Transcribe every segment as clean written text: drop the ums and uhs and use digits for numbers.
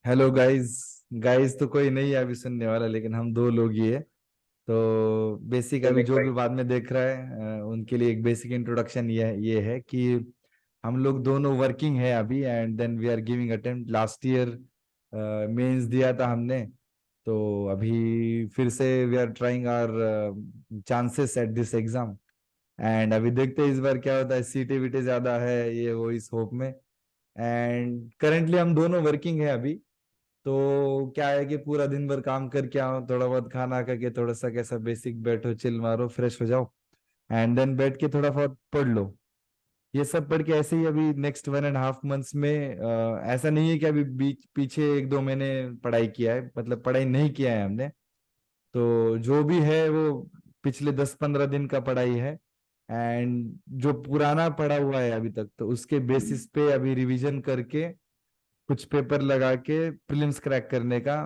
Hello guys. Guys तो कोई नहीं है अभी सुनने वाला, लेकिन हम दो लोग ही है। तो बेसिक अभी लिमिट जो भी राइट। बाद में देख रहा है उनके लिए एक बेसिक इंट्रोडक्शन ये है कि हम लोग दोनों वर्किंग है अभी, and then we are giving attempt. Last year mains दिया था हमने, तो अभी फिर से we are trying our chances at this exam. And अभी देखते हैं इस बार क्या होता है, सीटें वीटें ज्यादा है ये वो इस होप में। एंड करेंटली हम दोनों वर्किंग है अभी। तो क्या है कि पूरा दिन भर काम करके आओ, थोड़ा बहुत खाना खा के थोड़ा सा कैसा बेसिक बैठो, चिल मारो, फ्रेश हो जाओ, एंड देन बैठ के थोड़ा बहुत पढ़ लो। ये सब पढ़ के ऐसे ही अभी नेक्स्ट 1.5 मंथ्स में ऐसा नहीं है कि अभी बीच पीछे 1-2 महीने पढ़ाई किया है, मतलब पढ़ाई नहीं किया है हमने। तो जो भी है वो पिछले 10-15 दिन का पढ़ाई है। एंड जो पुराना पढ़ा हुआ है अभी तक, तो उसके बेसिस पे अभी रिवीजन करके कुछ पेपर लगा के प्रीलिम्स क्रैक करने का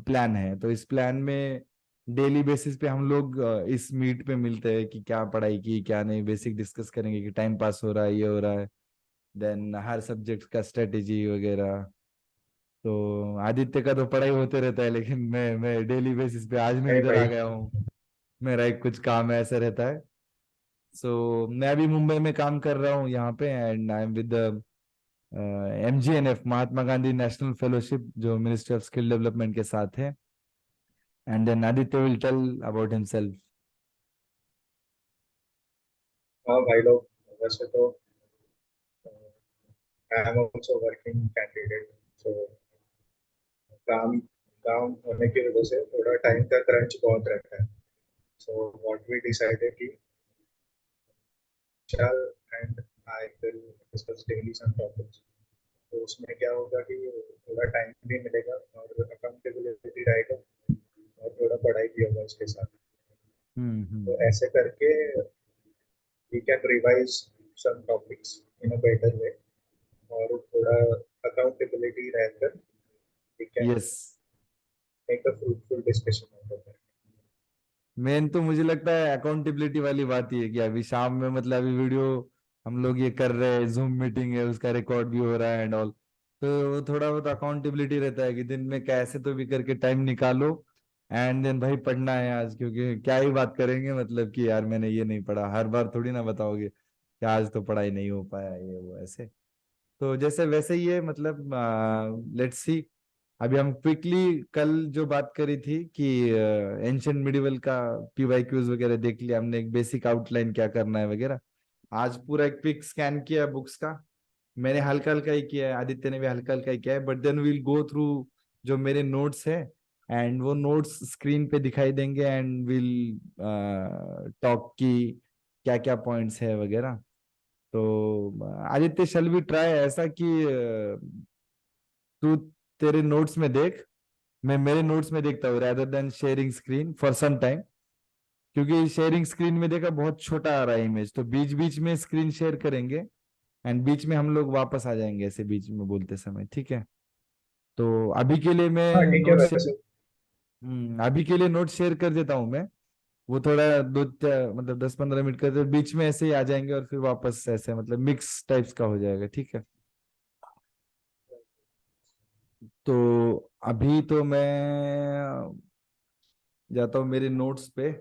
प्लान है। तो इस प्लान में डेली बेसिस पे हम लोग इस मीट पे मिलते हैं कि क्या पढ़ाई की क्या नहीं, बेसिक डिस्कस करेंगे कि टाइम पास हो रहा है, ये हो रहा है, देन हर सब्जेक्ट का स्ट्रेटेजी वगैरह। तो आदित्य का तो पढ़ाई होते रहता है, लेकिन मैं डेली बेसिस पे आज मैं नहीं इधर आ भाई। गया हूँ। मेरा एक कुछ काम है, ऐसा रहता है। सो मैं अभी मुंबई में काम कर रहा हूँ यहाँ पे, and I am with MGNF, Mahatma Gandhi national fellowship, जो मिनिस्ट्री ऑफ स्किल डेवलपमेंट के साथ है। And then Aditya will tell about himself. हाँ भाई लोग, वैसे तो I am also working candidate. तो काम काम होने की वजह से थोड़ा टाइम का क्रंच बहुत रहता है। सो व्हाट वी डिसाइडेड कि चल and I will discuss daily some topics. तो उसमें क्या होगा कि थोड़ा टाइम भी मिलेगा और अकाउंटेबिलिटी रहेगा और थोड़ा पढ़ाई भी होगा उसके साथ। तो हम्म। ऐसे करके we can revise some topics in a better way और थोड़ा अकाउंटेबिलिटी रहकर we can yes. make a fruitful discussion out of that. मेन तो मुझे लगता है अकाउंटेबिलिटी वाली बात ही है कि अभी शाम में, मतलब अभी वीडियो हम लोग ये कर रहे हैं, जूम मीटिंग है, उसका रिकॉर्ड भी हो रहा है एंड ऑल। तो थोड़ा बहुत अकाउंटेबिलिटी रहता है कि दिन में कैसे तो भी करके टाइम निकालो, एंड देन भाई पढ़ना है आज, क्योंकि क्या ही बात करेंगे, मतलब कि यार मैंने ये नहीं पढ़ा, हर बार थोड़ी ना बताओगे कि आज तो पढ़ाई नहीं हो पाया ये वो ऐसे। तो जैसे वैसे ही है, मतलब लेट्स सी। अभी हम क्विकली कल जो बात करी थी कि एंशियंट मिडिवल का PYQs वगैरह देख लिया हमने, एक बेसिक आउटलाइन क्या करना है वगैरह। आज पूरा एक क्विक स्कैन किया बुक्स का। मैंने हल्का हल्का ही किया है, आदित्य ने भी हल्का हल्का ही किया है, but then will go through जो मेरे नोट्स है, एंड वो नोट्स स्क्रीन पे दिखाई देंगे, एंड विल टॉक की क्या क्या पॉइंट्स है वगैरह। तो आदित्य, शैल वी ट्राई ऐसा कि तू तेरे नोट्स में देख, मैं मेरे नोट्स में देखता हूँ, rather than sharing screen for some time. क्योंकि शेयरिंग स्क्रीन में देखा बहुत छोटा आ रहा है इमेज, तो बीच बीच में स्क्रीन शेयर करेंगे, एंड बीच में हम लोग वापस आ जाएंगे ऐसे बीच में बोलते समय, ठीक है? तो अभी के लिए हाँ मैं ठीक है नोट्स, वैसे। अभी के लिए नोट शेयर कर देता हूँ मैं। वो थोड़ा मतलब 10-15 मिनट का, तो बीच में ऐसे ही आ जाएंगे और फिर वापस ऐसे, मतलब मिक्स टाइप्स का हो जाएगा, ठीक है? तो अभी तो मैं जाता हूँ मेरे नोट्स पे।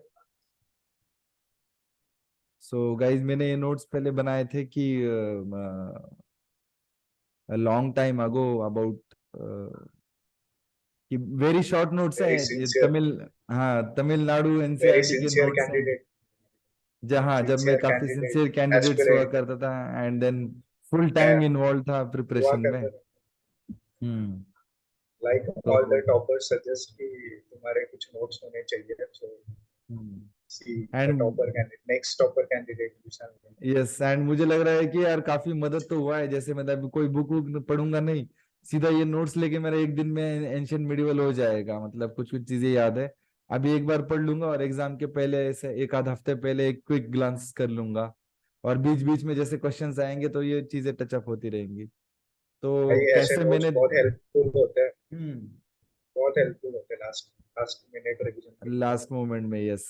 सो गाइज, मैंने ये नोट्स पहले बनाए थे कि लॉन्ग टाइम अगो अबाउट, कि वेरी शॉर्ट नोट्स है, वेरी ये सिंसियर, तमिल, हाँ तमिलनाडु वेरी NCERT के सिंसियर नोट्स हैं। कैंडिडेट, जहाँ जब मैं सिंसियर काफी कैंडिडेट, सिंसियर कैंडिडेट्स हुआ एस्पिरेंट करता था, एंड देन फुल टाइम है इन्वॉल्व था हुआ प्रिपरेशन में। करता था। हम्म। लाइक तो ऑल द टॉपर्स सजेस्ट कि तुम्हारे कुछ नोट्स होने चाहिए। So see the end topper candidate, next topper candidate Vishal. Yes, and मुझे लग रहा है कि यार काफी मदद तो हुआ है, जैसे मतलब कोई बुक वुक पढ़ूंगा नहीं, सीधा ये नोट्स लेके मेरा एक दिन में एंशियंट मिडिवल हो जाएगा, मतलब कुछ कुछ चीजें याद है। अभी एक बार पढ़ लूंगा, और एग्जाम के पहले ऐसे एक आध हफ्ते पहले एक क्विक ग्लांस कर लूंगा, और बीच बीच में जैसे क्वेश्चंस आएंगे तो ये चीजें टचअप होती रहेंगी। तो भाई ऐसे कैसे नोट्स मैंने, बहुत हेल्पफुल होते हैं, हम्म, बहुत हेल्पफुल होते हैं लास्ट लास्ट मिनट रिवीजन के लिए। लास्ट मोमेंट में, यस।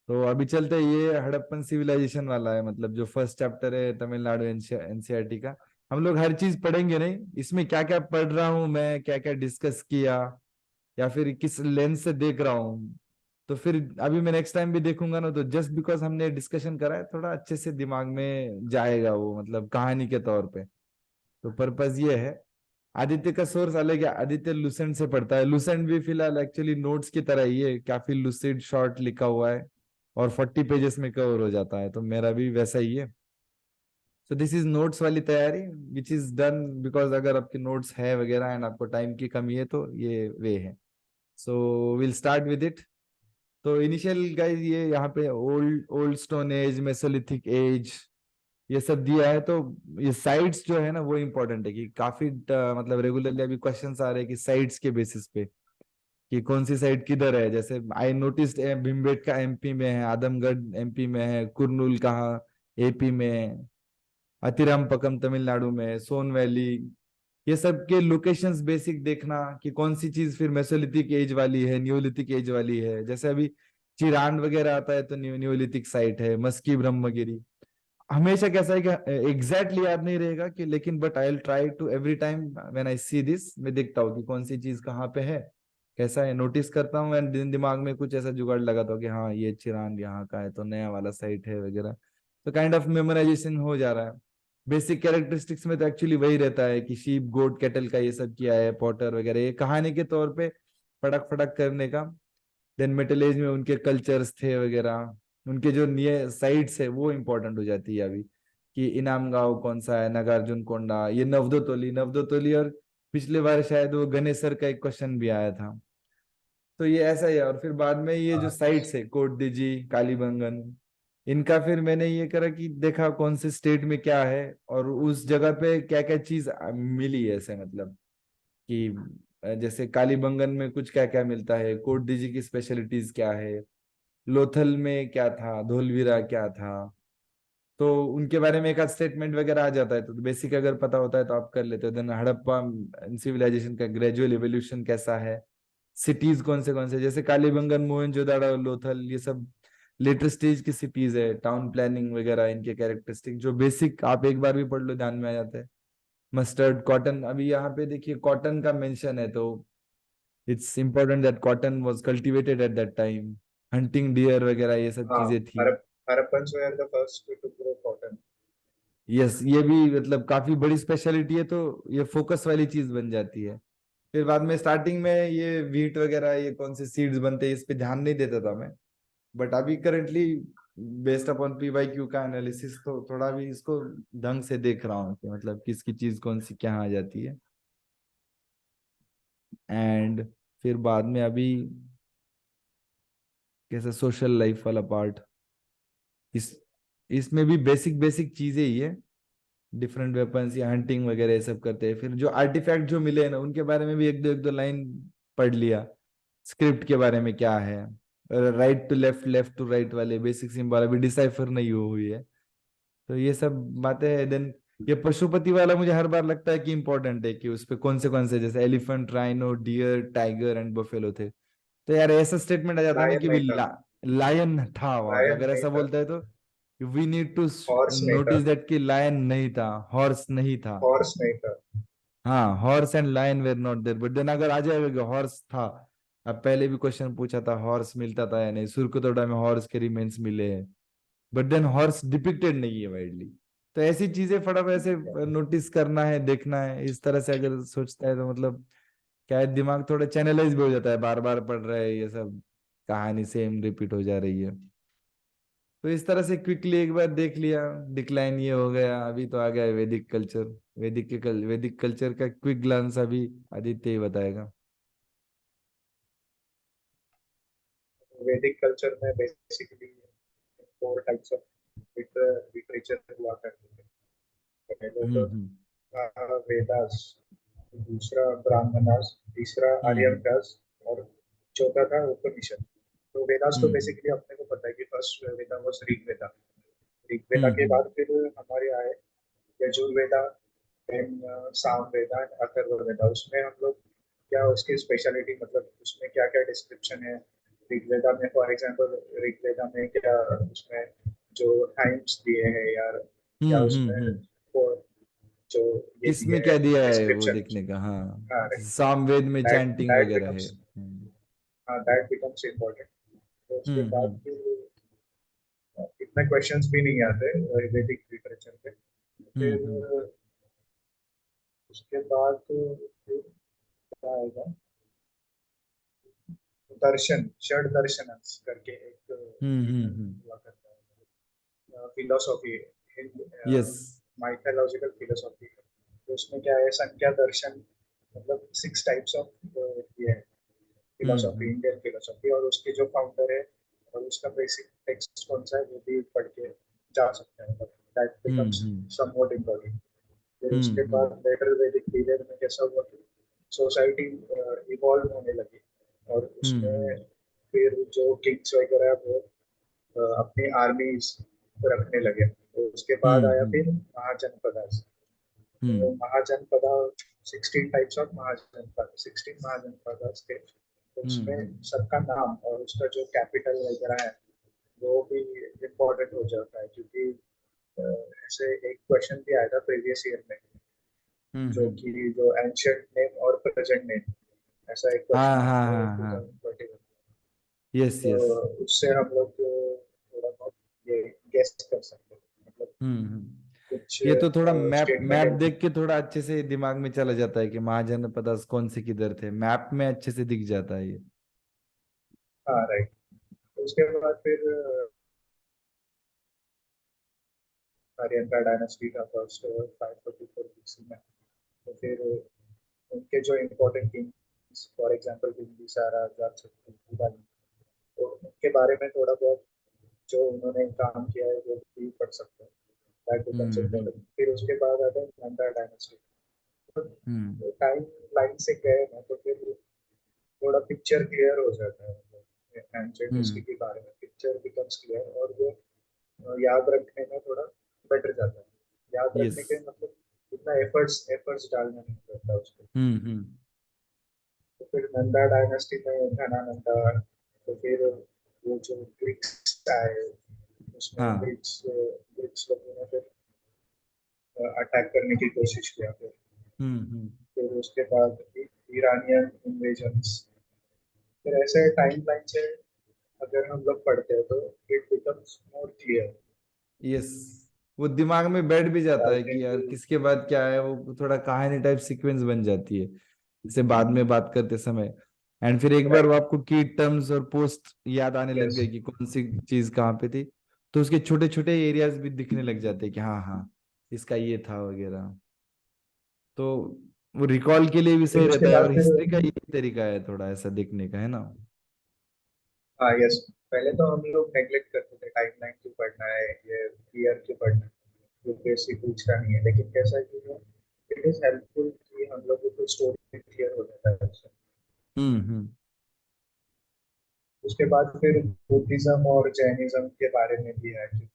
तो अभी चलते हैं, ये हड़प्पन सिविलाइजेशन वाला है, मतलब जो फर्स्ट चैप्टर है तमिलनाडु NCERT का। हम लोग हर चीज पढ़ेंगे नहीं, इसमें क्या क्या पढ़ रहा हूँ मैं, क्या क्या डिस्कस किया, या फिर किस लेंस से देख रहा हूँ। तो फिर अभी मैं नेक्स्ट टाइम भी देखूंगा ना, तो जस्ट बिकॉज हमने डिस्कशन करा है, थोड़ा अच्छे से दिमाग में जाएगा वो, मतलब कहानी के तौर पे। तो पर्पज ये है। आदित्य का सोर्स अलग है, आदित्य लुसेंट से पढ़ता है। लुसेंट भी फिलहाल एक्चुअली नोट्स की तरह ही है, काफी लुसिड शॉर्ट लिखा हुआ है और 40 पेजेस में कवर हो जाता है, तो मेरा भी वैसा ही है। सो दिस इज नोट्स वाली तैयारी, विच इज डन बिकॉज अगर आपके नोट्स है वगैरह एंड आपको टाइम की कमी है, तो ये वे है। So will start with it. तो इनिशियल गाइस, ये यहाँ पे old old stone age, Mesolithic as, ये सब दिया है। तो ये साइट्स जो है ना, वो इम्पोर्टेंट है कि काफी मतलब रेगुलरली अभी क्वेश्चंस आ रहे हैं कि साइट्स के बेसिस पे, कि कौन सी साइट किधर है। जैसे आई नोटिस्ड भीमबेटका एमपी में है, आदमगढ़ एमपी में है, कुरनूल कहाँ एपी में है, अतिरामपकम तमिलनाडु में है, सोन वैली, ये सब के लोकेशंस बेसिक देखना कि कौन सी चीज फिर मेसोलिथिक एज वाली है, न्योलिथिक एज वाली है। जैसे अभी चिरांद वगैरह आता है तो न्योलिथिक साइट है, मस्की ब्रह्मगिरी। हमेशा कैसा है कि एग्जैक्टली याद नहीं रहेगा कि, लेकिन but I will try to every time when I see this, मैं देखता हूँ कि कौन सी चीज कहाँ पे है, कैसा है, नोटिस करता हूँ एंड दिमाग में कुछ ऐसा जुगाड़ लगाता हूँ कि हाँ ये चिरांद यहाँ का है तो नया वाला साइट है वगैरह। तो काइंड ऑफ मेमोराइजेशन हो जा रहा है। बेसिक कैरेक्टरिस्टिक्स में तो एक्चुअली वही रहता है कि शीप गोट कैटल का ये सब किया है, पॉटर वगैरह, ये कहानी के तौर पे फड़क फड़क करने का। देन मिडिल एज में उनके कल्चर्स थे वगैरह, उनके जो नियर साइट्स है वो इम्पोर्टेंट हो जाती है अभी, कि इनाम गांव कौन सा है, नागार्जुन कोंडा, ये नवदोतोली, नवदोतोली। और पिछले बार शायद वो गणेशर का एक क्वेश्चन भी आया था। तो ये ऐसा ही है। और फिर बाद में ये जो हाँ, साइट्स है, कोट दिजी, कालीबंगन, इनका फिर मैंने ये करा कि देखा कौन से स्टेट में क्या है और उस जगह पे क्या क्या चीज मिली है, ऐसे मतलब कि जैसे कालीबंगन में कुछ क्या क्या मिलता है, कोट दिजी की स्पेशलिटीज क्या है, लोथल में क्या था, धोलवीरा क्या था। तो उनके बारे में एक आध स्टेटमेंट वगैरह आ जाता है, तो बेसिक अगर पता होता है तो आप कर लेते हो। देन हड़प्पा सिविलाइजेशन का ग्रेजुअल एवोल्यूशन कैसा है, सिटीज कौन से, जैसे कालीबंगन, मोहनजोदाड़ो, लोथल, ये सब लेटर स्टेज की सिटीज है, टाउन प्लानिंग वगैरह, इनके कैरेक्टरिस्टिक जो बेसिक आप एक बार भी पढ़ लो ध्यान में आ जाते हैं। मस्टर्ड, कॉटन, अभी यहाँ पे देखिए कॉटन का मेंशन है, तो it's important that cotton was cultivated at that time. Hunting deer वगैरह ये सब हाँ, चीजें थी। Harappans were the first to grow cotton. Yes, ये भी मतलब काफी बड़ी स्पेशलिटी है, तो ये फोकस वाली चीज बन जाती है। फिर बाद में स्टार्टिंग में ये व्हीट वगैरह, ये कौन से सीड्स बनते हैं, इस पे ध्यान नहीं देता था मैं। बट अभी करेंटली बेस्ड अपॉन पीवाईक्यू का एनालिसिस, तो थोड़ा भी इसको ढंग से देख रहा हूँ कि मतलब किसकी चीज कौन सी क्या आ जाती है। एंड फिर बाद में अभी कैसे सोशल लाइफ वाला पार्ट, इस इसमें भी बेसिक बेसिक चीजें ही है। डिफरेंट वेपन्स या हंटिंग वगैरह ये सब करते हैं। फिर जो आर्टिफैक्ट जो मिले हैं ना, उनके बारे में भी एक दो लाइन पढ़ लिया। स्क्रिप्ट के बारे में क्या है, right to left, left to right वाले बेसिक सिंबल अभी डिसाइफर नहीं हुई है। तो ये सब बातें हैं। देन ये पशुपति वाला मुझे हर बार लगता है कि इंपॉर्टेंट है, कि उस पे कौन से जैसे elephant, rhino, deer, tiger and buffalo थे। तो यार ऐसा स्टेटमेंट आ जाता है ना लायन कि भी नहीं था। लायन था वहां पे, लायन अगर नहीं ऐसा था। बोलता है तो वी नीड टू हॉर्स नहीं था। नोटिस दैट कि लायन नहीं था, हॉर्स नहीं था। हॉर्स नहीं था। हाँ, horse and lion were not there, but then अगर आ जाएगा कि हॉर्स था। अब पहले भी क्वेश्चन पूछा था हॉर्स मिलता था या नहीं, सुरकुतोड़ा में हॉर्स के रिमेन्स मिले हैं, बट देन हॉर्स डिपिक्टेड नहीं है वाइडली। तो ऐसी चीजें फटाफट ऐसे नोटिस करना है, देखना है, इस तरह से अगर सोचता है तो मतलब क्या है, दिमाग थोड़ा चैनलाइज भी हो जाता है, बार बार पढ़ रहा है ये सब, कहानी सेम रिपीट हो जा रही है। तो इस तरह से क्विकली एक बार देख लिया, डिक्लाइन ये हो गया, अभी तो आ गया है वैदिक कल्चर। वैदिक कल्चर का क्विक ग्लांस अभी आदित्य ही बताएगा। वैदिक कल्चर में बेसिकली 4 टाइप्स ऑफ लिटरेचर हुआ करते थे। पहले तो हम्म। था वेदास, दूसरा ब्राह्मणास, तीसरा हम्म। आर्यभट्टास, और चौथा था उपनिषद। तो वेदास तो हम्म। बेसिकली अपने को पता है कि फर्स्ट वेदा वो ऋग वेदा। ऋग वेदा हम्म। के बाद फिर हमारे आए यजुर्वेदा, देन सामवेदा, अथर्ववेदा। उसमें हम लोग क्या उसकी स्पेशलिटी, मतलब उसमें क्या क्या डिस्क्रिप्शन है ऋग्वेदा में। फॉर एग्जांपल ऋग्वेदा में क्या उसमें जो टाइम्स दिए हैं यार, क्या हम्म। उसमें जो ये किसमें दिया है क्या दिया है वो डिस्क्रिप्शन। देखने का, हाँ। हाँ राइट। जैसे सामवेद में दैट चैंटिंग दैट वगैरह है। बिकम्स, हाँ दैट बिकम्स इम्पोर्टेंट। तो उसके बाद हम्म। फिर इतने क्वेश्चंस भी नहीं आते वैदिक लिटरेचर पे। फिर हम्म। उसके बाद फिर क्या आएगा, दर्शन, षड दर्शन करके एक हम्म। हुआ करता है फिलोसॉफी, यस। Mythological philosophy. तो उसमें क्या है, संख्या दर्शन, मतलब 6 टाइप्स ऑफ ये है फिलोसॉफी, हम्म। इंडियन फिलोसॉफी, और उसके जो फाउंडर है और उसका बेसिक टेक्स्ट कौन सा है वो भी पढ़ के जा सकते हैं, मतलब that becomes hmm. Somewhat important. फिर उसके हम्म। बाद लेटर वैदिक पीरियड में कैसा हुआ कि सोसाइटी इवॉल्व होने लगी, और उसमें हम्म। फिर जो किंग्स वगैरह वो अपनी आर्मीज रखने लगे। तो उसके बाद आया हम्म। फिर महाजनपदा। तो हम्म। महाजनपदा, 16 टाइप्स ऑफ महाजनपद, 16 महाजनपद थे। तो उसमें हम्म। सबका नाम और उसका जो कैपिटल वगैरह है वो भी इम्पोर्टेंट हो जाता है, क्योंकि ऐसे एक क्वेश्चन भी आया था प्रीवियस ईयर में, जो हम्म। कि जो एंशियंट नेम और प्रेजेंट नेम, ऐसा एक हाँ क्वेश्चन आया हाँ था हाँ हाँ। 2021। यस तो यस। उससे हम लोग थोड़ा बहुत ये गेस कर सकते हैं, मतलब कुछ ये तो थोड़ा मैप मैप स्टेटमेंट। देख के थोड़ा अच्छे से दिमाग में चला जाता है कि महाजनपद कौन से किधर थे, मैप में अच्छे से दिख जाता है ये। हाँ राइट। उसके बाद फिर आर्यन डायनास्टी था फर्स्ट 544 बीसी में। तो फिर उनके जो important kings, for example Bimbisara, Ajatashatru, तो उनके बारे में थोड़ा बहुत जो उन्होंने काम किया है वो भी पढ़ सकते हैं, दैट बिकम्स हम्म। इम्पोर्टेंट। फिर उसके बाद आता है नंदा डायनेस्टी। हम्म। तो टाइम लाइन से गए ना तो फिर थोड़ा पिक्चर क्लियर हो जाता है, मतलब एंशियंट हिस्ट्री हम्म। के बारे में पिक्चर बिकम्स क्लियर, और वो याद रखने में थोड़ा बेटर जाता है। याद यस। रखने के मतलब इतना एफर्ट्स एफर्ट्स डालना नहीं पड़ता उसको। हम्म। तो फिर नंदा डायनेस्टी में घना नंदा, तो फिर वो जो ग्रीक्स आए, उसमें हाँ। ग्रीक्स ग्रीक्स लोगों ने फिर अटैक करने की कोशिश किया। हम्म। फिर उसके बाद ईरानियन इन्वेजन्स। फिर ऐसे टाइम लाइन से अगर हम लोग पढ़ते हैं तो it becomes more clear, yes. वो दिमाग में बैठ भी जाता रादर है देन कि यार टू। किसके बाद क्या है, वो थोड़ा कहानी टाइप सीक्वेंस बन जाती है इसे बाद में बात करते समय। एंड फिर एक बार वो राइट। आपको की टर्म्स और पोस्ट याद आने लग यस। गई कि कौन सी चीज कहाँ पे थी, तो उसके छोटे छोटे एरियाज भी दिखने लग जाते हैं कि हाँ हाँ इसका ये था वगैरह। तो वो रिकॉल के लिए भी फिर सही उसके रहता है, बाद और फिर, हिस्ट्री का ये तरीका है थोड़ा ऐसा देखने का, है ना। हाँ यस, पहले तो हम लोग नेग्लेक्ट करते थे टाइमलाइन क्यों पढ़ना है, ये ईयर क्यों पढ़ना है, यूपीएससी पूछता नहीं है। लेकिन कैसा है कि इट इज हेल्पफुल कि हम लोग को स्टोरी क्लियर हो जाता है उससे। हम्म। उसके बाद फिर बुद्धिज्म और जैनिज्म के बारे में भी है कि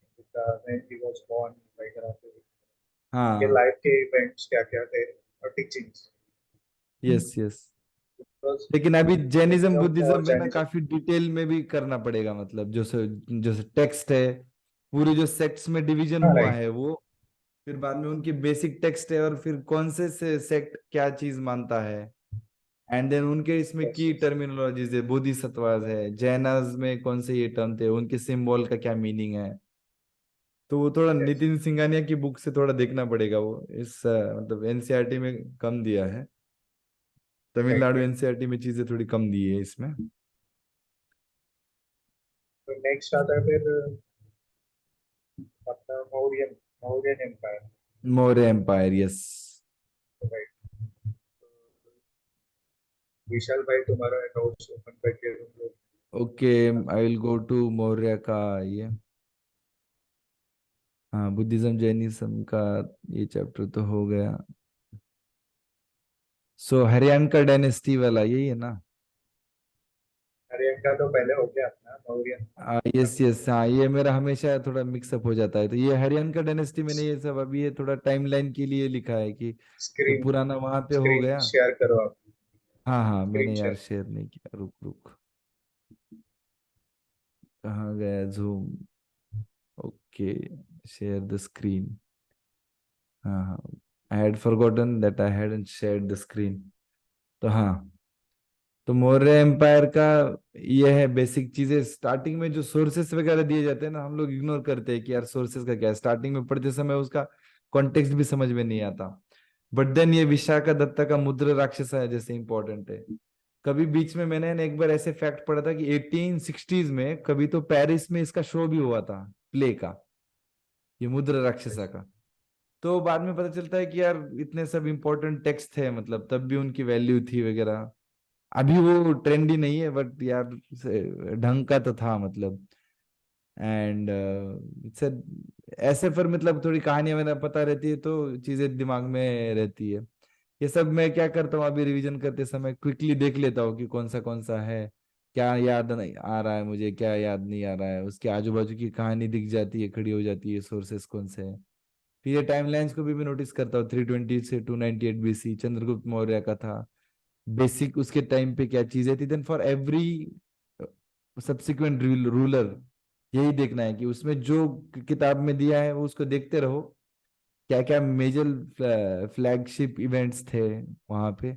when he was born वगैरह, फिर उनके हाँ। लाइफ के इवेंट्स क्या क्या थे और टीचिंग्स। Yes yes. बिकॉज लेकिन अभी जैनिज्म बुद्धिज्म बुद्धिज्म और में ना जैनिज्म, काफी डिटेल में भी करना पड़ेगा, मतलब जो टेक्स्ट है, पूरे जो सेक्ट्स में डिवीजन हाँ हुआ राइट। है वो, फिर बाद में उनकी बेसिक टेक्स्ट है, और फिर कौन से सेक्ट क्या चीज मानता है, एंड देन उनके इसमें यस की यस। टर्मिनोलॉजीज है, बोधिसत्वाज है, जैनाज में कौन से ये टर्म थे, उनके सिंबल का क्या मीनिंग है। तो वो थोड़ा यस नितिन सिंघानिया की बुक से थोड़ा देखना पड़ेगा, वो इस मतलब एनसीईआरटी में कम दिया है, राइट तमिलनाडु राइट। एनसीईआरटी में चीजें थोड़ी कम दी है इसमें। तो नेक्स्ट आता है फिर अपना Mauryan, Mauryan empire. Maurya empire, yes. Right. Vishal भाई तुम्हारा नोट्स ओपन करके तुम लोग ओके, देखना। I will go to Maurya का ये। हाँ, बुद्धिज्म जैनिज्म का ये चैप्टर तो हो गया। सो हरियाणा का डायनेस्टी वाला यही है ना। आर्यन का तो पहले हो गया अपना मौर्यन। यस यस, हाँ ये मेरा हमेशा थोड़ा मिक्सअप हो जाता है, तो ये हरियाणा का डायनेस्टी मैंने ये सब अभी ये थोड़ा टाइमलाइन के लिए लिखा है कि जो स्क्रीन, पुराना वहां पे हो स्क्रीन गया। शेयर करो आप, हाँ हाँ, स्क्रीन मैंने यार शेयर। शेयर नहीं किया, रुक रुक, कहाँ गया zoom. Okay, share the screen. हाँ हाँ, I had forgotten that I hadn't shared the screen. तो हाँ, तो मौर्य एम्पायर का ये है बेसिक चीजें। स्टार्टिंग में जो सोर्सेस वगैरह दिए जाते हैं ना, हम लोग इग्नोर करते हैं कि यार सोर्सेस का क्या है। स्टार्टिंग में पढ़ते समय उसका कॉन्टेक्स्ट भी समझ में नहीं आता। बट देन ये विशाखा दत्ता का मुद्र राक्षस है जैसे इंपॉर्टेंट है। कभी बीच में मैंने ना एक बार ऐसे फैक्ट पढ़ा था कि 1860s में कभी तो पेरिस में इसका शो भी हुआ था, प्ले का, ये मुद्र राक्षसा का। तो बाद में पता चलता है कि यार इतने सब इंपॉर्टेंट टेक्स्ट थे, मतलब तब भी उनकी वैल्यू थी वगैरह। अभी वो ट्रेंडी नहीं है बट यार ढंग का तो था मतलब। एंड ऐसे फिर मतलब थोड़ी कहानियां मैंने पता रहती है तो चीजें दिमाग में रहती है। ये सब मैं क्या करता हूँ अभी रिवीजन करते समय क्विकली देख लेता हूँ कि कौन सा है, क्या याद नहीं आ रहा है मुझे, क्या याद नहीं आ रहा है। उसके आजू बाजू की कहानी दिख जाती है, खड़ी हो जाती है, सोर्सेस कौन से हैं। फिर ये टाइमलाइंस को भी मैं नोटिस करता हूँ, 320 से 298 BC चंद्रगुप्त मौर्य का था। बेसिक उसके टाइम पे क्या चीजें थी। Then for every subsequent ruler यही देखना है कि उसमें जो किताब में दिया है वो उसको देखते रहो, क्या क्या मेजर फ्लैगशिप इवेंट्स थे वहां पे।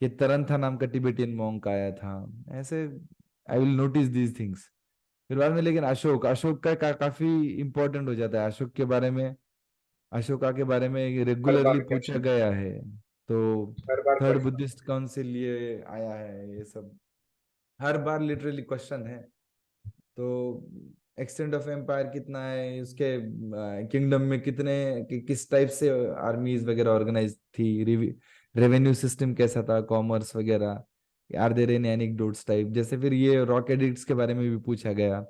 ये तरंथा नाम का टिबेटियन मॉन्क आया था, ऐसे I will notice these things. फिर बाद में लेकिन अशोक काफी इंपॉर्टेंट हो जाता है। अशोक के बारे में, अशोका के बारे में हर रेगुलरली बार पूछा क्वेश्चन, गया है। तो हर बार थर्ड क्वेश्चन। बुद्धिस्ट काउंसिल ये आया है, ये सब हर बार लिटरली क्वेश्चन है। तो एक्सटेंट ऑफ एम्पायर कितना है, उसके किंगडम में किस टाइप से आर्मीज वगैरह ऑर्गेनाइज थी, रेवेन्यू सिस्टम कैसा था, कॉमर्स वगैरह, are there any anecdotes type जैसे। फिर ये रॉक एडिक्ट्स के बारे में भी पूछा गया।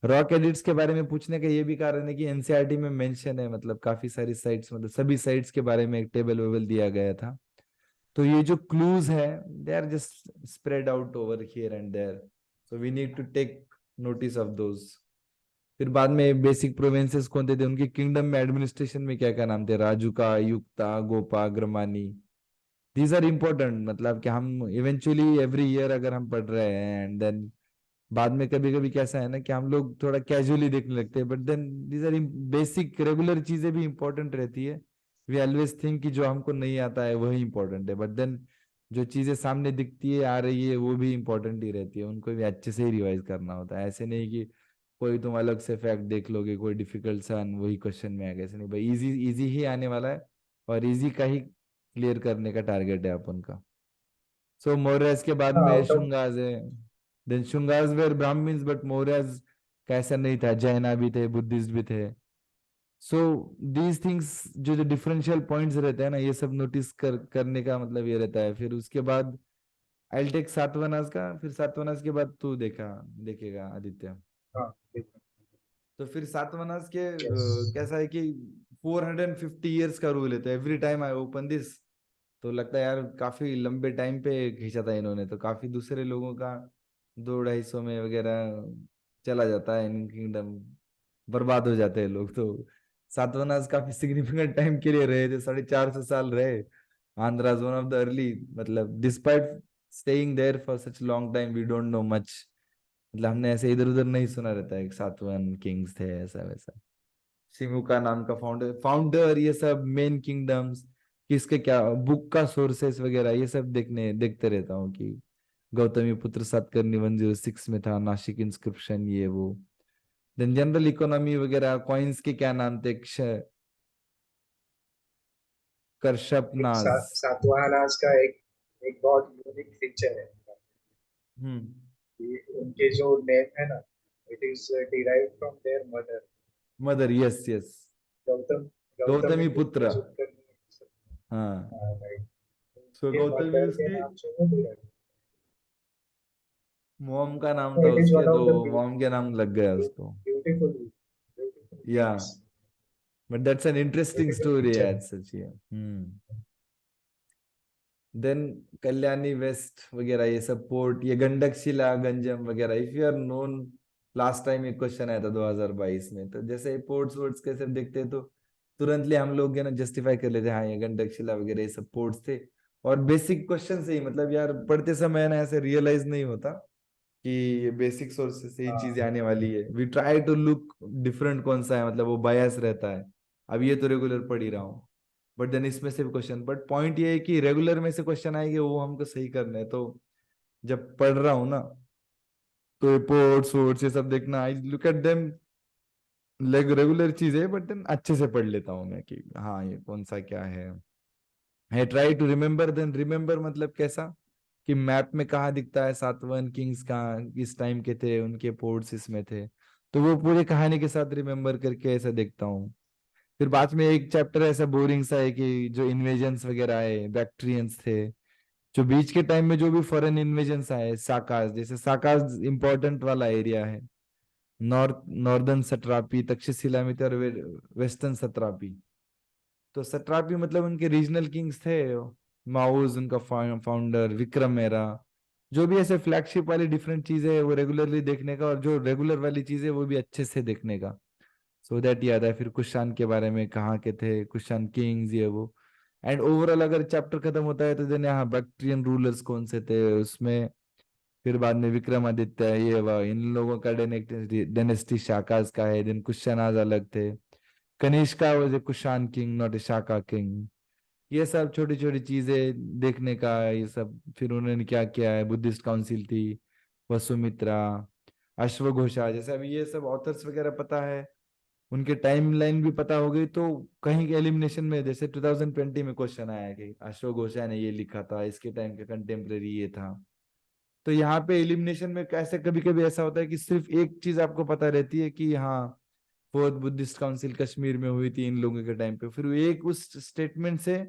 रॉक एडिक्ट्स के बारे में पूछने का ये भी कारण है कि एनसीईआरटी में मेंशन है, मतलब काफी सारी साइट्स, मतलब सभी साइट्स के बारे में एक टेबल वेबल दिया गया था। तो ये जो क्लूज है they are just spread out over here and there, so we need to take notice of those. फिर बाद में बेसिक प्रोविंसेस कौन थे उनके किंगडम में, एडमिनिस्ट्रेशन में क्या क्या नाम थे, राजुका, युक्ता, गोपा, ग्रमानी। दीज आर इम्पोर्टेंट, मतलब कि हम इवेंचुअली एवरी ईयर अगर हम पढ़ रहे हैं एंड देन बाद में कभी कभी कैसा है ना कि हम लोग थोड़ा कैजुअली देखने लगते हैं, but then these are basic regular चीजें भी इंपॉर्टेंट रहती है। वी ऑलवेज थिंक कि जो हमको नहीं आता है वही इंपॉर्टेंट है, बट देन जो चीजें सामने दिखती है आ रही है वो भी इंपॉर्टेंट ही रहती है, उनको भी अच्छे से ही रिवाइज करना होता है। ऐसे नहीं कि कोई तुम अलग से फैक्ट देख लोगे, कोई डिफिकल्ट सा वही क्वेश्चन में आएगा, ऐसे नहीं भाई, इजी इजी ही आने वाला है और इजी का ही क्लियर करने का टारगेट है अपन का। सो मौर्यस के बाद में आउट ऑफ शुंगाज है। Then Shungas were Brahmins but Mauryas का ऐसा नहीं था, जैना भी थे, बुद्धिस्ट भी थे। सो दीज थिंग्स, जो जो डिफरेंशियल पॉइंट्स रहते हैं ना, ये सब नोटिस करने का मतलब ये रहता है। फिर उसके बाद आई टेक सातवानास का, फिर सातवानास के बाद तू देखेगा आदित्य। हाँ ठीक है। तो फिर सातवानास के यस। कैसा है कि 450 ईयर्स का रूल है। तो every time I open this तो लगता है यार काफी लंबे टाइम पे खींचा था इन्होंने, तो काफी दूसरे लोगों का 200-250 में वगैरह चला जाता है, इन किंगडम बर्बाद हो जाते हैं लोग। तो सातवाहनास काफी सिग्निफिकेंट टाइम के लिए रहे थे, 450 साल रहे। Andhra one of the early, मतलब despite staying there for such long time we don't know much, मतलब हमने ऐसे इधर उधर नहीं सुना रहता है सातवाहन किंग्स थे ऐसा वैसा। शिमुका नाम का फाउंडर ये सब मेन किंगडम्स, किसके क्या बुक का सोर्सेस वगैरह ये सब देखते रहता हूँ कि गौतमी पुत्र सातकर्णी 106 में था, नासिक इंस्क्रिप्शन ये वो। देन जनरल इकोनॉमी वगैरह, कॉइन्स के क्या नाम थे, एक करशपनाज। सातवाहनास का एक एक बहुत यूनिक फीचर है हम्म। कि उनके जो नेम है ना, it is derive from there mother, mother, yes yes, Gautam, Gautami Gautami पुत्र पुत्र। सुतकर। हाँ, हाँ राइट। सो उनके गौतमी मदर के उसकी नाम से वो डिराइव। मॉम का नाम था इट इज उसके, वन ऑफ तो द मॉम के नाम लग गया उसको। ब्यूटीफुल ब्यूटीफुल या names, but that's an interesting beautiful story feature. As such. Then Kalyani west वगैरह ये सब पोर्ट, ये गंडक शिला, गंजम वगैरह, if you are known. Last time एक क्वेश्चन आया था 2022 में, तो जैसे पोर्ट्स वोर्ट्स कैसे दिखते हैं तो तुरंतली हम लोग है ना जस्टिफाई कर लेते हैं, हाँ ये गंडक शिला वगैरह ये सब पोर्ट्स थे। और बेसिक क्वेश्चन से ही, मतलब यार पढ़ते समय ना ऐसे रियलाइज नहीं होता कि ये बेसिक सोर्सेस से ही चीजें हाँ आने वाली है। We try to look different कौन सा है, मतलब वो बायस रहता है। अब ये तो रेगुलर पढ़ ही रहा हूँ, बट देन इसमें से भी क्वेश्चन, बट पॉइंट ये है कि रेगुलर में से क्वेश्चन आएंगे वो हमको सही करना है। तो जब पढ़ रहा हूँ ना, तो रिपोर्ट्स वोट्स ये सब देखना, I look at them like regular चीज है, बट देन अच्छे से पढ़ लेता हूँ मैं कि हाँ ये कौन सा क्या है। I try to remember, then remember मतलब कैसा कि मैप में कहाँ दिखता है सातवाहन किंग्स कहाँ किस टाइम के थे, उनके पोर्ट्स इसमें थे, तो वो पूरी कहानी के साथ रिमेम्बर करके ऐसा देखता हूँ। फिर बाद में एक चैप्टर ऐसा बोरिंग सा है कि जो इन्वेजन्स वगैरह आए, बैक्ट्रियंस थे, जो बीच के टाइम में जो भी फॉरेन इन्वेजन्स आए, साकाज, जैसे साकाज इंपॉर्टेंट वाला एरिया है, नॉर्दर्न सट्रापी, तक्षशिला में थे, और वेस्टर्न सट्रापी। तो सट्रापी मतलब उनके रीजनल किंग्स थे, माओज उनका फाउंडर, विक्रम मेरा, जो भी ऐसे फ्लैगशिप वाली डिफरेंट चीजें है वो रेगुलरली देखने का, और जो रेगुलर वाली चीजें वो भी अच्छे से देखने का, सो दैट याद है। फिर कुषाण के बारे में, कहाँ के थे कुषाण किंग्स ये वो। एंड ओवरऑल अगर चैप्टर खत्म होता है तो देन यहाँ बैक्ट्रियन रूलर्स कौन से थे उसमें, फिर बाद में विक्रमादित्य ये वह, इन लोगों का डेनेस्टी शाकाज का है, देन कुशानाज अलग थे, Kanishka was a Kushan king not a Shaka king. ये सब छोटी छोटी चीजें देखने का, ये सब फिर उन्होंने क्या किया है, बुद्धिस्ट काउंसिल थी, वसुमित्रा, अश्वघोषा, जैसे अभी ये सब ऑथर्स वगैरह पता है, उनके टाइमलाइन भी पता हो गई, तो कहीं के एलिमिनेशन में जैसे 2020 में क्वेश्चन आया कि अश्वघोषा ने ये लिखा था, इसके टाइम का कंटेम्प्रेरी ये था। तो यहाँ पे एलिमिनेशन में कैसे कभी कभी ऐसा होता है कि सिर्फ एक चीज आपको पता रहती है कि हाँ फोर्थ बुद्धिस्ट काउंसिल कश्मीर में हुई थी इन लोगों के टाइम पे, फिर वो एक उस स्टेटमेंट से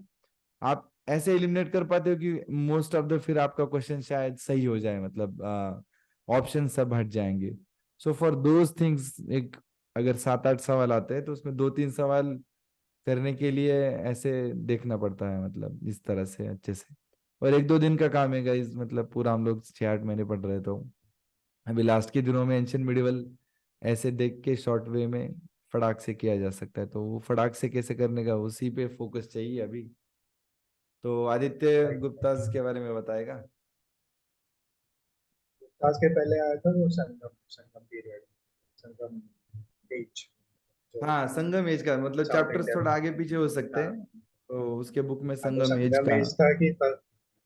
आप ऐसे एलिमिनेट कर पाते हो कि मोस्ट ऑफ द फिर आपका क्वेश्चन शायद सही हो जाए, मतलब ऑप्शन सब हट जाएंगे। सो फॉर दोज थिंग्स, एक अगर 7-8 सवाल आते हैं तो उसमें 2-3 सवाल करने के लिए ऐसे देखना पड़ता है, मतलब इस तरह से अच्छे से। और 1-2 दिन का काम है गाइस, मतलब पूरा हम लोग 6-8 महीने पढ़ रहे, तो अभी लास्ट के दिनों में एंशियंट मिडिवल ऐसे देख के शॉर्ट वे में फटाक से किया जा सकता है, तो वो फटाक से कैसे करने का उसी पे फोकस चाहिए अभी। तो आदित्य गुप्ता के बारे में बताएगा। आज के पहले आया था वो संगम संगम पीरियड, संगम एज, जो हाँ, संगम एज का मतलब साउथ चैप्टर्स इंडिया थोड़ा में। आगे पीछे हो सकते हाँ हैं, तो उसके बुक में हाँ, तो संगम एज संगम का। एज था कि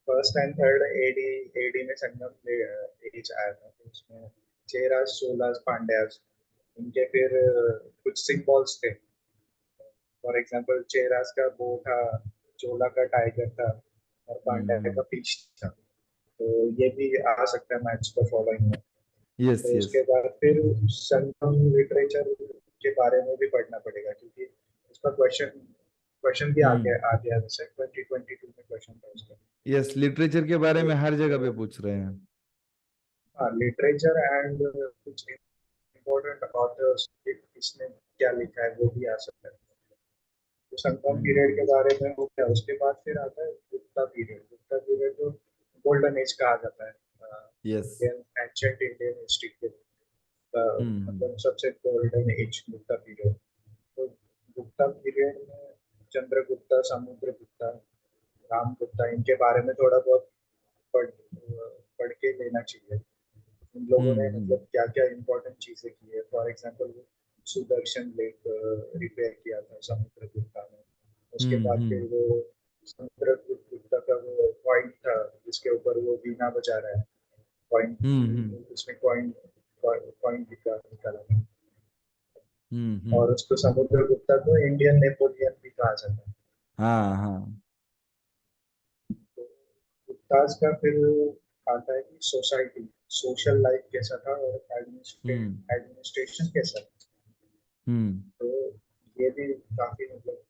first and third AD AD में संगम एज आया था। तो उसमें चेरास चोलास पांड्यास, इनके फिर कुछ सिंबल्स थे। फॉर एग्जांपल चेरास का बो था, चोला का टाइगर था, और पांड्या हम्म। का फिश था। तो ये भी आ सकता है मैच को फॉलोइंग में। यस तो यस। उसके बाद फिर संगम लिटरेचर के बारे में भी पढ़ना पड़ेगा, क्योंकि उसका क्वेश्चन क्वेश्चन भी आ हम्म। गया आ गया वैसे 2022 में क्वेश्चन था उसका। यस, लिटरेचर के बारे तो में हर जगह पे पूछ रहे हैं। हाँ, लिटरेचर एंड कुछ इम्पोर्टेंट ऑथर्स, इसने क्या लिखा है वो भी आ सकता है। तो संगम पीरियड के हम्म। बारे में हो गया। उसके बाद फिर आता है गुप्ता पीरियड। गुप्ता पीरियड को गोल्डन एज कहा जाता है yes. Indian ancient Indian history के। हम्म। मतलब सबसे गोल्डन एज गुप्ता पीरियड। तो गुप्ता पीरियड में चंद्रगुप्ता, समुद्रगुप्ता, रामगुप्ता, इनके बारे में थोड़ा बहुत पढ़ पढ़ के लेना चाहिए। इन लोगों ने हम्म। मतलब क्या क्या इम्पोर्टेंट चीजें की है। For example Sudarshan lake repair किया था समुद्रगुप्ता ने। उसके बाद फिर हम्म। वो समुद्रगुप्ता का वो पॉइंट था जिसके ऊपर वो वीणा बजा रहा है, हम्म। पॉइंट, उसमें कॉइन कॉइन निकाला था। और हम्म। उसको समुद्रगुप्ता को इंडियन नेपोलियन भी कहा जाता है। हाँ हाँ। तो गुप्ताज का फिर आता है कि सोसाइटी, सोशल लाइफ कैसा था और हम्म। एडमिनिस्ट्रेशन कैसा था। हम्म। तो ये भी काफी मतलब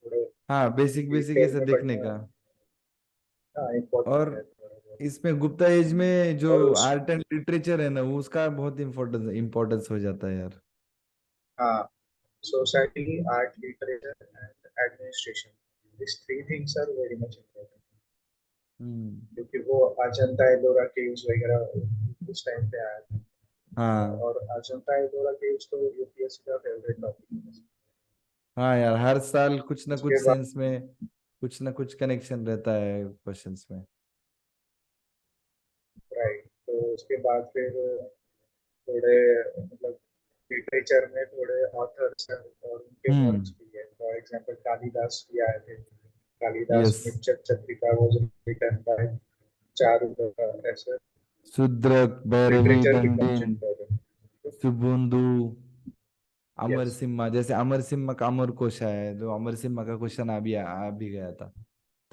थोड़े हाँ, बेसिक बेसिक डिटेल ऐसे में देखने पढ़ना, का। हाँ इम्पोर्टेंट और है थोड़ा बहुत। इसमें गुप्ता एज में जो और उस आर्ट एंड लिटरेचर है ना, वो उसका बहुत इम्पोर्टेंस इम्पोर्टेंस हो जाता है यार। हाँ, society, art, literature and administration, this three things are very much important. Hmm. क्योंकि वो अजंता एलोरा केव्स वगैरह उस टाइम पे आया था। हाँ और अजंता एलोरा केव्स तो यूपीएससी का फेवरेट टॉपिक है। हाँ यार, हर साल कुछ ना कुछ उसके बाद सेंस में कुछ ना कुछ कनेक्शन रहता है क्वेश्चंस में। राइट, तो उसके बाद फिर थोड़े मतलब लिटरेचर में थोड़े ऑथर्स हैं और उनके वर्क्स हम्म। भी है। फॉर एग्जांपल कालिदास भी आए थे। कालिदास यस। निपचक चंद्रिका वाज रिटन बाय चारुदत्त ऐसे शूद्रक, भैरवी, लिटरेचर भी comes Dandin, in for. Subandhu, Amar yes. Simha. जैसे अमर सिम्हा का अमर कोश है, जो अमर सिम्हा का क्वेश्चन आ भी गया था।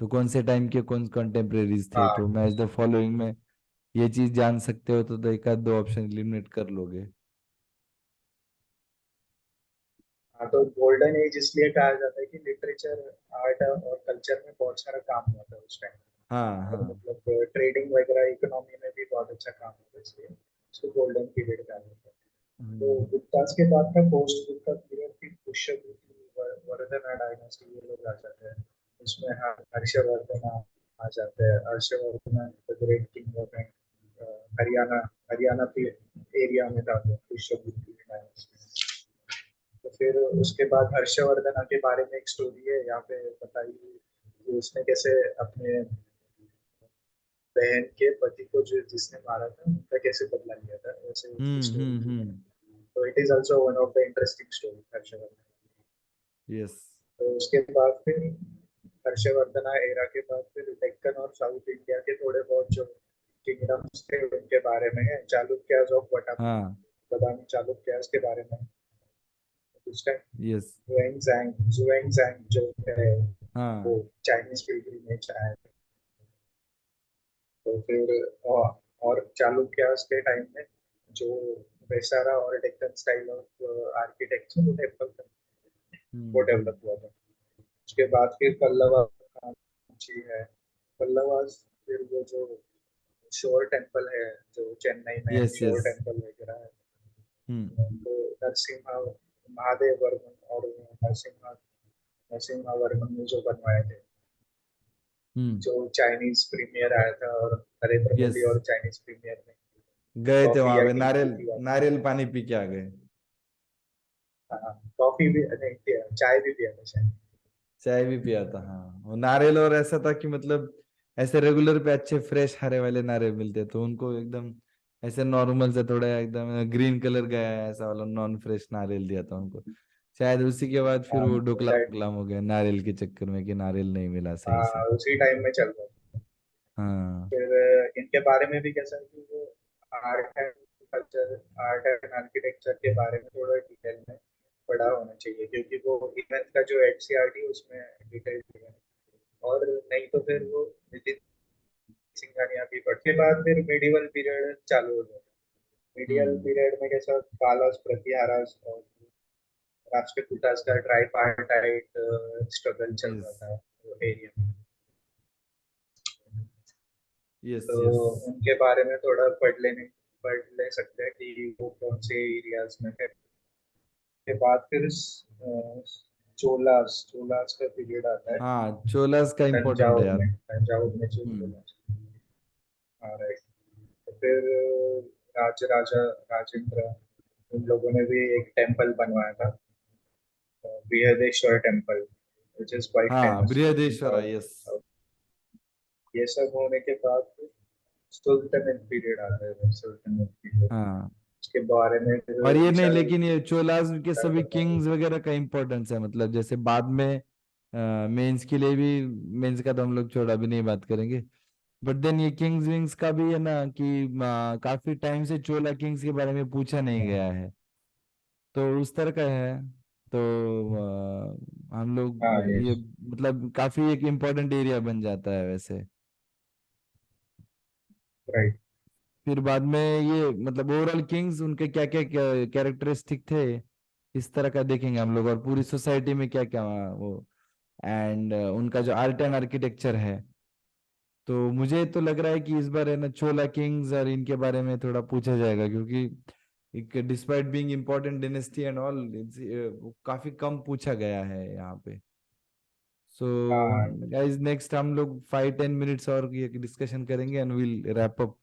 तो कौन से टाइम के कौन कंटेम्प्रेरीज थे, तो हाँ मैच द फॉलोइंग में ये चीज जान सकते हो तो एक आध दो ऑप्शन एलिमिनेट कर लोगे। हाँ, तो गोल्डन एज इसलिए कहा जाता है कि लिटरेचर, आर्ट और कल्चर में बहुत सारा काम हुआ था उस टाइम। हाँ और हाँ। मतलब ट्रेडिंग वगैरह इकोनॉमी में भी बहुत अच्छा काम हुआ, इसलिए इसको गोल्डन पीरियड कहा जाता है। तो हम्म गुप्तास के बाद का पोस्ट गुप्ता पीरियड की पुष्यभूति, वर्धना डायनास्टी, ये लोग आ जाते हैं। इसमें हर्षवर्धन आ जाते हैं। Harshvardhan the great king of Haryana. Haryana के एरिया में था वो पुष्यभूति डायनास्टी। तो फिर उसके बाद हर्षवर्धन के बारे में एक स्टोरी है यहाँ पे बताइए कि उसने कैसे अपने बहन के पति को जो जिसने मारा था उनका कैसे बदला लिया था, वैसे उसकी स्टोरी थी। हम्म। तो it is also one of the interesting story Harshvardhan. Yes. तो उसके बाद फिर हर्षवर्धन एरा के बाद फिर डेक्कन और साउथ इंडिया के थोड़े बहुत जो किंगडम्स थे उनके बारे में है। चालुक्याज ऑफ हाँ। बदामी चालुक्याज के बारे में उस टाइम। यस। जुएंग जो है वो हाँ। चाइनीज पिलग्रिमेज आए थे। तो फिर और चालुक्यास के टाइम में जो वेसारा और डेक्कन स्टाइल ऑफ आर्किटेक्चर वो डेवलप हुआ था। उसके बाद फिर पल्लवा जी है। पल्लवास फिर वो जो शोर टेम्पल है जो चेन्नई में यस शोर यस। टेम्पल वगैरह है। हम्म तो नरसिम्हा महादेव वर्मन और नरसिम्हा नरसिम्हा वर्मन ने जो बनवाए थे, हम्म। जो चाइनीज प्रीमियर आया था और नरेंद्र यस। मोदी और चाइनीज प्रीमियर ने गए थे कॉफी वहां या पे, टी पी नारियल थी वहाँ नारियल पानी पी के आ गए। पे। हाँ, कॉफी भी नहीं पिया, चाय भी पिया था शायद। चाय भी पिया था, हाँ। वो नारियल, और ऐसा था कि मतलब ऐसे रेगुलर पे अच्छे फ्रेश हरे वाले नारियल मिलते, तो उनको एकदम ऐसे नॉर्मल से थोड़ा एकदम ग्रीन कलर का है ऐसा वाला नॉन फ्रेश नारियल दिया था उनको। शायद उसी के बाद फिर हाँ वो तो डोकलाम शायद वोकलाम हो गया नारियल के चक्कर में, कि नारियल नहीं मिला सही से। उसी टाइम में चल रहा था। हाँ। फिर इनके बारे में भी कैसा है कि वो art and culture, art and architecture के बारे में थोड़ा डिटेल में पढ़ा होना चाहिए, क्योंकि वो इवेंट का जो एनसीईआरटी उसमें डिटेल है। और नहीं तो फिर वो नितिन सिंघानिया भी पढ़ते के बाद फिर मिडिवल पीरियड चालू हो जाता है। मिडिवल हम्म। पीरियड में कैसा पालास प्रतिहारास और राष्ट्रकूटास का ट्राइपार्टाइट स्ट्रगल चल यस रहा था वो एरिया में। यस। तो यस। उनके बारे में थोड़ा पढ़ ले सकते हैं कि वो कौन से एरियाज में है। के बाद फिर चोलास चोलास का पीरियड आता है। हाँ, चोलास का इम्पोर्टेंट है यार। तंजाउर में जो हम्म। चोलास आ रहा है। तो फिर राज राजा राजेंद्र, उन लोगों ने भी एक टेम्पल बनवाया था, Brihadeshwara temple, which is quite हाँ, famous in Brihadeshwara, south. Yes. ये सब होने के बाद फिर सुल्तानेट पीरियड आता है। सुल्तानेट पीरियड हाँ, उसके बारे में फिर और ये नहीं, विशाल लेकिन ये चोलास के सभी दरबार। किंग्स वगैरह का इम्पोर्टेंस है, मतलब जैसे बाद में मेंस के लिए भी, मेंस का तो हम लोग छोड़ा भी नहीं बात करेंगे। बट देन ये किंग्स विंग्स का भी है ना, कि काफी टाइम से चोला किंग्स के बारे में पूछा नहीं गया है, तो उस तरह का है। तो हम लोग हाँ ये यस मतलब काफी एक इम्पोर्टेंट एरिया बन जाता है वैसे। राइट। फिर बाद में ये मतलब ओवरऑल किंग्स उनके क्या क्या कैरेक्टरिस्टिक थे, इस तरह का देखेंगे हम लोग, और पूरी सोसाइटी में क्या क्या वो, एंड उनका जो आर्ट एंड आर्किटेक्चर है। तो मुझे तो लग रहा है कि इस बार है ना चोला किंग्स और इनके बारे में थोड़ा पूछा जाएगा, क्योंकि एक despite being important dynasty and all, काफी कम पूछा गया है यहाँ पे। सो हाँ गाइस, नेक्स्ट हम लोग 5-10 मिनट्स और ये डिस्कशन करेंगे एंड विल रैप अप।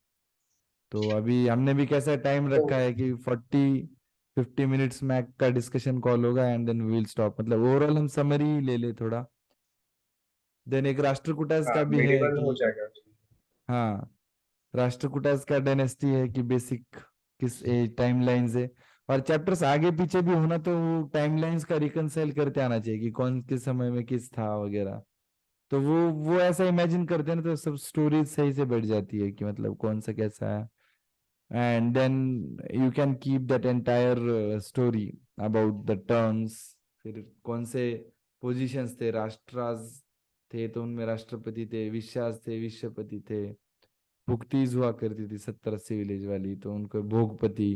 तो अभी हमने भी कैसा टाइम तो रखा है कि 40-50 मिनट्स मैक का डिस्कशन कॉल होगा and then we will stop, मतलब ओवरऑल हम समरी ले ले थोड़ा। देन एक राष्ट्रकूटास हाँ का भी है मेडिवल कि, हो जाएगा। हाँ, राष्ट्रकूटास का डायनेस्टी है कि बेसिक किस टाइमलाइन से, और चैप्टर्स आगे पीछे भी होना तो वो टाइमलाइंस का रिकंसाइल करते आना चाहिए कि कौन किस समय में किस था वगैरह। तो वो ऐसा इमेजिन करते हैं ना, तो सब स्टोरी सही से बैठ जाती है कि मतलब कौन सा कैसा है। And then you can keep that entire story about the terms. फिर कौन से पोजीशंस थे, राष्ट्राज थे तो उनमें राष्ट्रपति थे, विश्वास थे विश्वपति थे, भुक्तीज हुआ करती थी 70-80 विलेज वाली तो उनको भोगपति,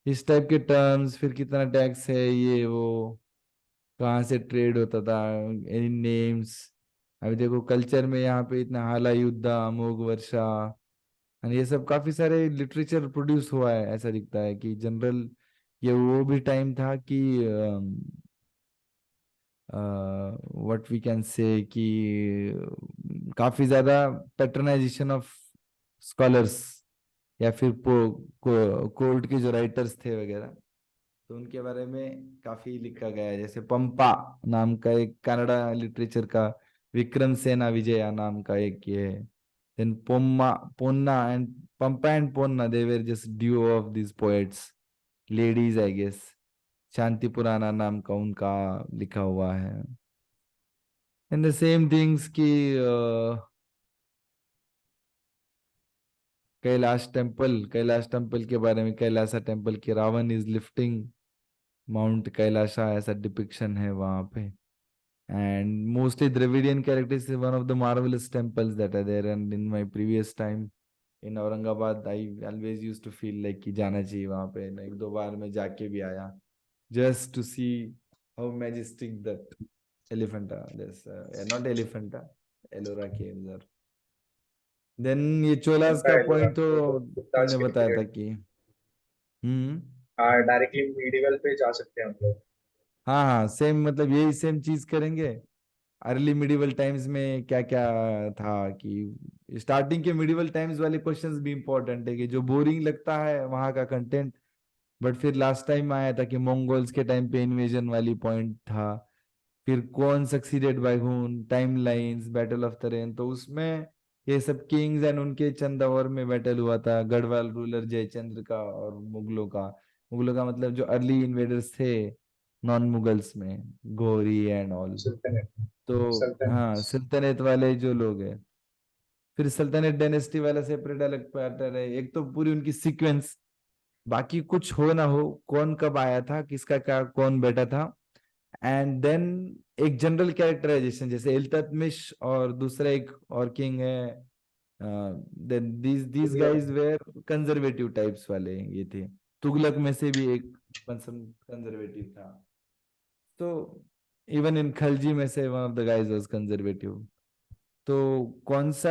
इस टाइप के टर्म्स। फिर कितना टैक्स है ये वो, कहाँ से ट्रेड होता था, एनी नेम्स। अभी देखो कल्चर में यहाँ पे इतना हाला युद्ध, अमोघ वर्षा, और ये सब काफी सारे लिटरेचर प्रोड्यूस हुआ है। ऐसा दिखता है कि जनरल ये वो भी टाइम था कि व्हाट वी कैन से कि काफी ज्यादा पैटर्नाइजेशन ऑफ स्कॉलर्स, या फिर कोर्ट के जो राइटर्स थे वगैरह, तो उनके बारे में काफी लिखा गया है। जैसे पंपा नाम का एक कन्नड़ा लिटरेचर का, विक्रम सेना विजया नाम का एक ये है। Then Pomma Ponna and Pampa and Ponna, they were just due of this poets, ladies I guess. Shanti पुराना नाम का उनका लिखा हुआ है। एंड द सेम थिंग्स की कैलाश टेम्पल के बारे में, कैलासा टेम्पल की Ravana is lifting mount Kailasha, ऐसा डिपिक्शन है वहां पे। And mostly Dravidian characters is one of the marvelous temples that are there. And in my previous time in Aurangabad, I always used to feel like कि जाना चाहिए वहाँ पे। एक दो बार मैं जाके भी आया, just to see how majestic that Elephanta, this not Elephanta, Ellora caves are. Then ये चोलास उनका का एलोरा पॉइंट तो तो गुप्ताज तुमने के बताया था पीरियड। कि हम्म। हाँ, डायरेक्टली मीडिवल पे जा सकते हैं हम लोग। हाँ हाँ, सेम मतलब यही सेम चीज करेंगे। अर्ली मिडिवल टाइम्स में क्या क्या था कि स्टार्टिंग के मिडिवल टाइम्स वाले क्वेश्चंस भी इंपॉर्टेंट है, कि जो बोरिंग लगता है वहां का कंटेंट, बट फिर लास्ट टाइम आया था कि मंगोल्स के टाइम पे इन्वेजन वाली पॉइंट था। फिर कौन सक्सीडेड बाय हून, टाइम लाइंस, बैटल ऑफ तरेन, तो उसमें ये सब किंग्स एंड उनके चंद दौर में बैटल हुआ था, गढ़वाल रूलर जयचंद्र का और मुगलों का मतलब जो अर्ली इन्वेडर्स थे नॉन मुगल्स में, घोरी एंड ऑल। सल्तनत। तो हाँ, सल्तनत। सल्तनत वाले जो लोग हैं। फिर सल्तनत डायनेस्टी वाला सेपरेट अलग पैटर्न है, एक तो पूरी उनकी सीक्वेंस, बाकी कुछ हो ना हो, कौन कब आया था, किसका क्या कौन बेटा था। एंड देन एक जनरल कैरेक्टराइजेशन, जैसे इल्तुतमिश और दूसरा एक और किंग है, then these Tughlaq. Guys were conservative types वाले ये थे। तुगलक में से भी एक पर्सन कंजर्वेटिव था। तो इवन इन खलजी में से one of the guys was conservative. तो कौन सा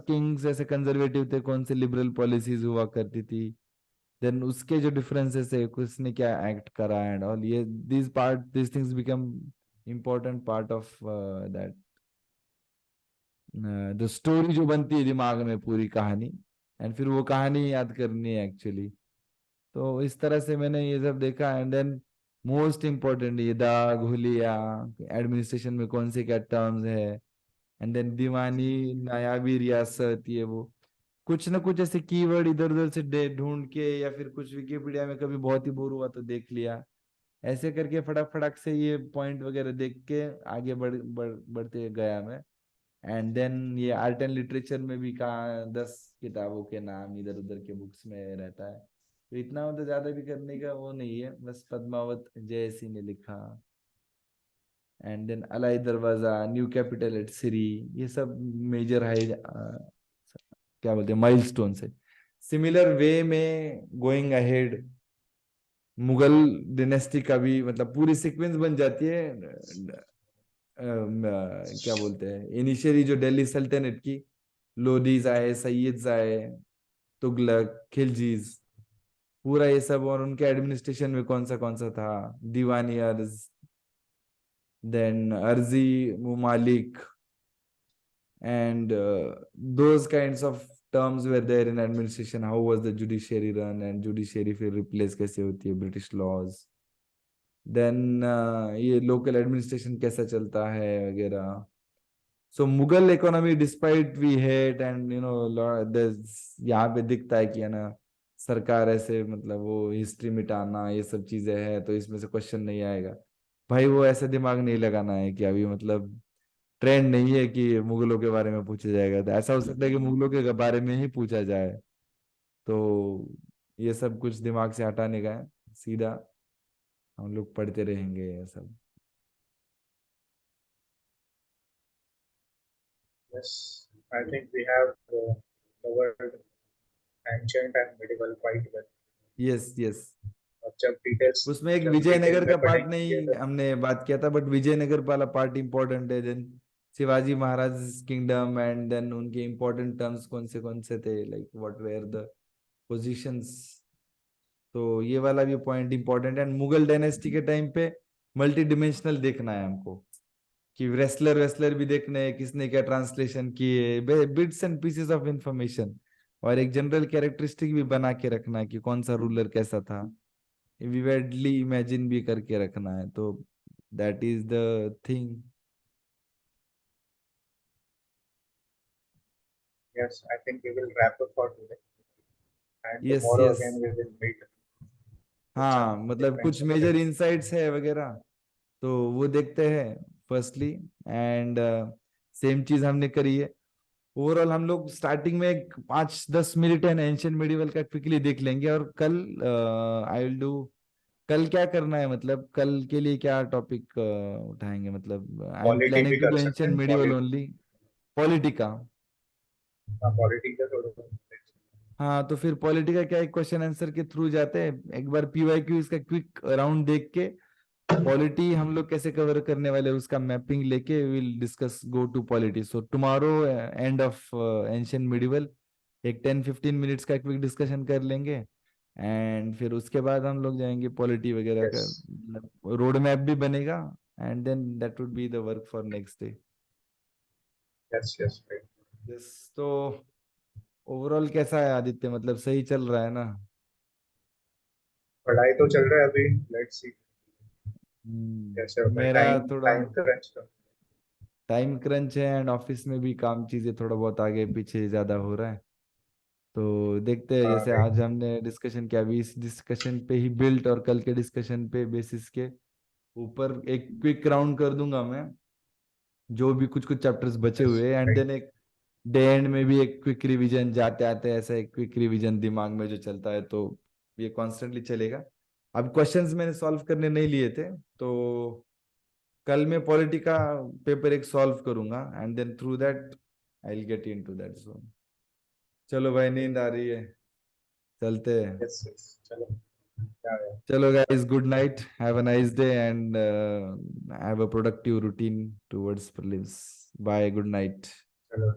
किंग्स ऐसे कंजर्वेटिव थे, कौन से लिबरल पॉलिसीज हुआ करती थी, देन उसके जो डिफरेंसेस है, किसने क्या एक्ट करा एंड ऑल, ये this things become important part of that, the story जो बनती है दिमाग में, पूरी कहानी। एंड फिर वो कहानी याद करनी है एक्चुअली। तो इस तरह से मैंने ये सब देखा। एंड देन मोस्ट इम्पोर्टेंट ये दाग हुलिया, एडमिनिस्ट्रेशन में कौन से क्या टर्म्स है। एंड देन दीवानी, नायाबी रियासत, ये वो कुछ ना कुछ ऐसे कीवर्ड इधर उधर से ढूंढ के, या फिर कुछ विकिपीडिया में कभी बहुत ही बोर हुआ तो देख लिया, ऐसे करके फटाक फटाक से ये पॉइंट वगैरह देख के आगे बढ़ते गया मैं। एंड देन ये आर्ट एंड लिटरेचर में भी कहा 10 किताबों के नाम इधर उधर के बुक्स में रहता है, तो इतना मतलब ज्यादा भी करने का वो नहीं है, बस पद्मावत जयसी ने लिखा, एंड देन अलाई दरवाजा, न्यू कैपिटल एट सिरी, ये सब मेजर हाई क्या बोलते हैं माइलस्टोन है। सिमिलर वे में गोइंग अहेड, मुगल डिनेस्टी का भी मतलब पूरी सीक्वेंस बन जाती है। क्या बोलते हैं, इनिशियली जो दिल्ली सल्तनत की, लोदीज आए, सैयद्स आए, तुगलक, खिलजीज, पूरा ये सब, और उनके एडमिनिस्ट्रेशन में कौन सा था, दीवानी अर्ज, देन अर्जी मुमालिक, and those kinds of terms were there in administration. How was the judiciary run, and judiciary फिर replace कैसे होती है, British laws, then ये local administration कैसा चलता है वगैरह। So Mughal economy despite we hate and there's यहाँ पे दिखता है कि है ना सरकार ऐसे मतलब वो हिस्ट्री मिटाना ये सब चीजें हैं तो इसमें से क्वेश्चन नहीं आएगा। भाई वो ऐसे दिमाग नहीं लगाना है कि अभी मतलब ट्रेंड नहीं है कि मुगलों के बारे में पूछा जाएगा, तो ऐसा हो सकता है कि मुगलों के बारे में ही पूछा जाए। तो ये सब कुछ दिमाग से हटाने का है, सीधा हम लोग पढ़ते रहेंगे ये सब। Yes, I think we have covered ancient and medieval quite well. Yes yes. और जब डिटेल्स उसमें एक जब डिटेल विजयनगर में का पार्ट पढ़ेंगे नहीं तो हमने बात किया था, बट विजयनगर वाला पार्ट इंपॉर्टेंट है। Then Shivaji Maharaj kingdom and then उनके इंपॉर्टेंट टर्म्स कौन से थे, like what were the positions. तो ये वाला भी पॉइंट इंपॉर्टेंट है। मुगल डायनेस्टी के टाइम पे मल्टी डिमेंशनल देखना है हमको, कि रेसलर वेसलर भी देखने हैं, किसने क्या ट्रांसलेशन किए, bits and pieces of information. और एक जनरल कैरेक्टरिस्टिक भी बना के रखना है कि कौन सा रूलर कैसा था, विवेडली इमेजिन भी करके रखना है। तो that is the thing. yes, I think we will wrap up for today and yes tomorrow yes. again we will meet with हाँ some मतलब different कुछ मेजर subject. इंसाइट्स है वगैरह, तो वो देखते हैं फर्स्टली। एंड सेम चीज हमने करी है। ओवरऑल हम लोग स्टार्टिंग में एक 5-10 मिनट है एंशियंट मिडिवल का क्विकली देख लेंगे, और कल आई विल डू। कल क्या करना है, मतलब कल के लिए क्या टॉपिक उठाएंगे, मतलब आई एम पॉलिटी भी प्लानिंग टू कर डू सकते एंशियंट हैं, मिडिवल पॉलिटी, ओनली। पॉलिटिका। पॉलिटी का थोड़ा हाँ तो फिर पॉलिटिका क्या, एक क्वेश्चन आंसर के थ्रू जाते हैं, एक बार पीवाईक्यू इसका क्विक राउंड देख के पॉलिटी हम लोग कैसे कवर करने वाले हैं, उसका मैपिंग लेके will discuss go to polity. So tomorrow end of ancient medieval एक 10-15 मिनट्स का क्विक डिस्कशन कर लेंगे। एंड फिर उसके बाद हम लोग जाएंगे पॉलिटी वगैरह का, yes, रोड मैप भी बनेगा। And then that would be the work for next day. yes, right. Yes. तो ओवरऑल कैसा है आदित्य, मतलब सही चल रहा है ना? पढ़ाई तो चल रहा है अभी, लेट्स सी कैसे होता है, मेरा टाइम थोड़ा टाइम क्रंच का। टाइम क्रंच है, एंड ऑफिस में भी काम चीजें थोड़ा बहुत आगे पीछे ज्यादा हो रहा है। तो देखते हैं, जैसे राइट, आज हमने डिस्कशन किया, अभी इस डिस्कशन पे ही बिल्ट और कल के डिस्कशन पे बेसिस के ऊपर एक क्विक राउंड कर दूंगा मैं, जो भी कुछ कुछ चैप्टर्स बचे यस, हुए, एंड राइट, देन एक डे एंड में भी एक क्विक रिवीजन जाते आते ऐसा एक क्विक रिवीजन दिमाग में जो चलता है, तो ये कॉन्स्टेंटली चलेगा। अब क्वेश्चंस मैंने सॉल्व करने नहीं लिए थे, तो कल मैं पॉलिटी का पेपर एक सॉल्व करूंगा, and then through that I will get into that zone. चलो भाई, नींद आ रही है, चलते हैं। यस, यस, चलो क्या है, चलो guys, good night, have a nice day, and have a productive routine towards prelims. Bye, good night. चलो